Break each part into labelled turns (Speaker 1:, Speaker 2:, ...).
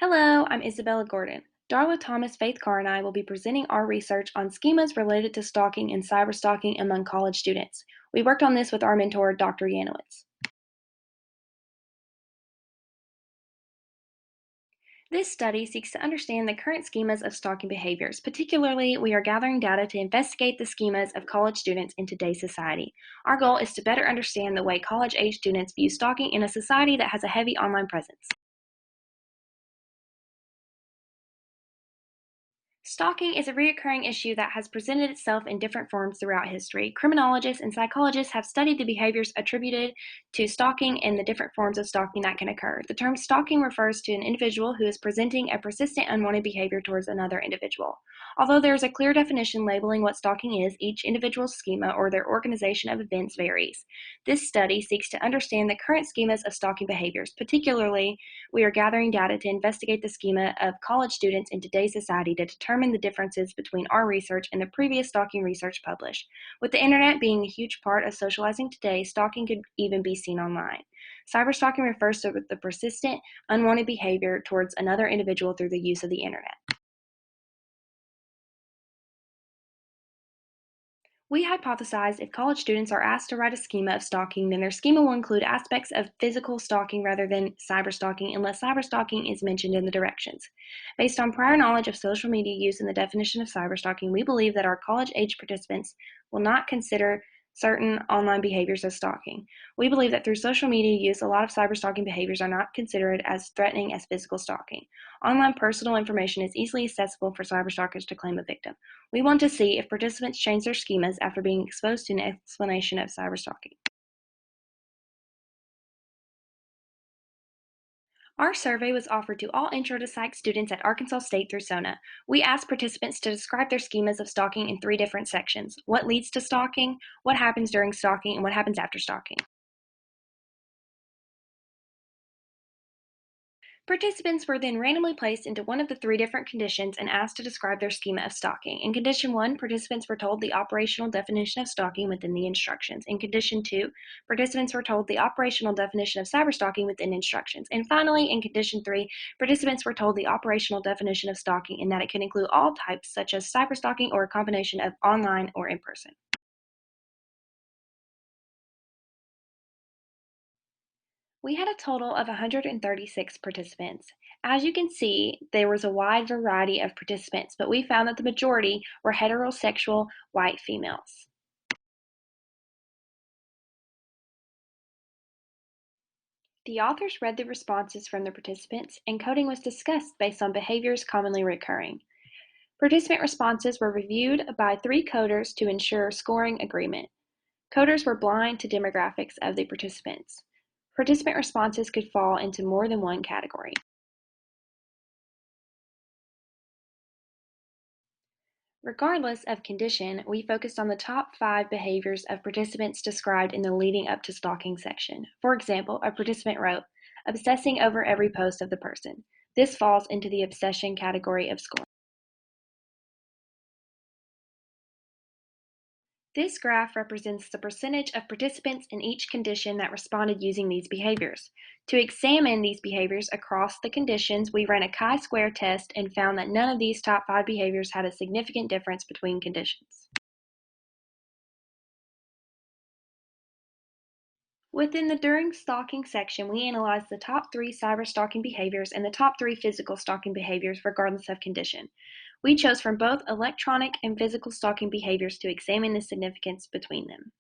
Speaker 1: Hello, I'm Isabella Gordon. Darla Thomas, Faith Carr, and I will be presenting our research on schemas related to stalking and cyberstalking among college students. We worked on this with our mentor, Dr. Yanowitz. This study seeks to understand the current schemas of stalking behaviors. Particularly, we are gathering data to investigate the schemas of college students in today's society. Our goal is to better understand the way college-age students view stalking in a society that has a heavy online presence. Stalking is a recurring issue that has presented itself in different forms throughout history. Criminologists and psychologists have studied the behaviors attributed to stalking and the different forms of stalking that can occur. The term stalking refers to an individual who is presenting a persistent unwanted behavior towards another individual. Although there is a clear definition labeling what stalking is, each individual's schema or their organization of events varies. This study seeks to understand the current schemas of stalking behaviors. Particularly, we are gathering data to investigate the schema of college students in today's society to determine the differences between our research and the previous stalking research published. With the internet being a huge part of socializing today, stalking could even be seen online. Cyberstalking refers to the persistent, unwanted behavior towards another individual through the use of the internet. We hypothesized if college students are asked to write a schema of stalking, then their schema will include aspects of physical stalking rather than cyberstalking, unless cyberstalking is mentioned in the directions. Based on prior knowledge of social media use and the definition of cyberstalking, we believe that our college-age participants will not consider certain online behaviors as stalking. We believe that through social media use, a lot of cyberstalking behaviors are not considered as threatening as physical stalking. Online personal information is easily accessible for cyberstalkers to claim a victim. We want to see if participants change their schemas after being exposed to an explanation of cyberstalking. Our survey was offered to all Intro to Psych students at Arkansas State through SONA. We asked participants to describe their schemas of stalking in 3 different sections: what leads to stalking, what happens during stalking, and what happens after stalking. Participants were then randomly placed into one of the 3 different conditions and asked to describe their schema of stalking. In Condition 1, participants were told the operational definition of stalking within the instructions. In Condition 2, participants were told the operational definition of cyberstalking within instructions. And finally, in Condition 3, participants were told the operational definition of stalking and that it can include all types such as cyberstalking or a combination of online or in person. We had a total of 136 participants. As you can see, there was a wide variety of participants, but we found that the majority were heterosexual white females. The authors read the responses from the participants, and coding was discussed based on behaviors commonly recurring. Participant responses were reviewed by 3 coders to ensure scoring agreement. Coders were blind to demographics of the participants. Participant responses could fall into more than one category. Regardless of condition, we focused on the top 5 behaviors of participants described in the leading up to stalking section. For example, a participant wrote, obsessing over every post of the person. This falls into the obsession category of scoring. This graph represents the percentage of participants in each condition that responded using these behaviors. To examine these behaviors across the conditions, we ran a chi-square test and found that none of these top 5 behaviors had a significant difference between conditions. Within the during stalking section, we analyzed the top 3 cyber stalking behaviors and the top 3 physical stalking behaviors regardless of condition. We chose from both electronic and physical stalking behaviors to examine the significance between them.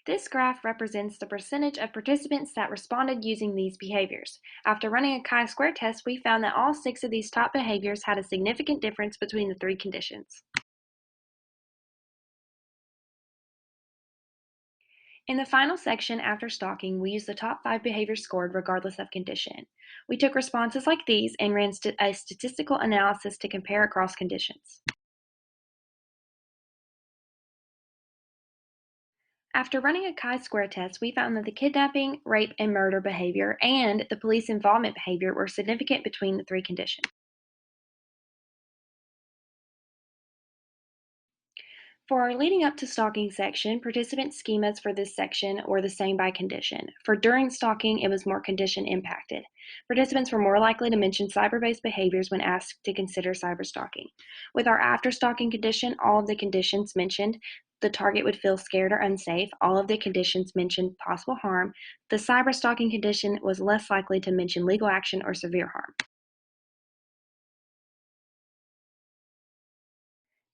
Speaker 1: This graph represents the percentage of participants that responded using these behaviors. After running a chi-square test, we found that all 6 of these top behaviors had a significant difference between the 3 conditions. In the final section after stalking, we used the top 5 behaviors scored regardless of condition. We took responses like these and ran a statistical analysis to compare across conditions. After running a chi-square test, we found that the kidnapping, rape, and murder behavior and the police involvement behavior were significant between the 3 conditions. For our leading up to stalking section, participant schemas for this section were the same by condition. For during stalking, it was more condition impacted. Participants were more likely to mention cyber-based behaviors when asked to consider cyberstalking. With our after stalking condition, all of the conditions mentioned the target would feel scared or unsafe. All of the conditions mentioned possible harm. The cyberstalking condition was less likely to mention legal action or severe harm.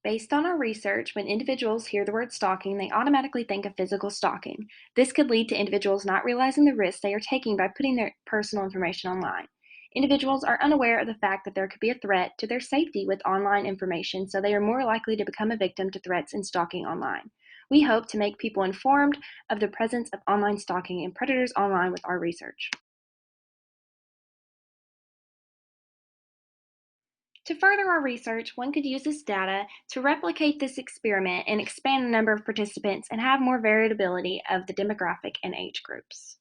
Speaker 1: Based on our research, when individuals hear the word stalking, they automatically think of physical stalking. This could lead to individuals not realizing the risks they are taking by putting their personal information online. Individuals are unaware of the fact that there could be a threat to their safety with online information, so they are more likely to become a victim to threats and stalking online. We hope to make people informed of the presence of online stalking and predators online with our research. To further our research, one could use this data to replicate this experiment and expand the number of participants and have more variability of the demographic and age groups.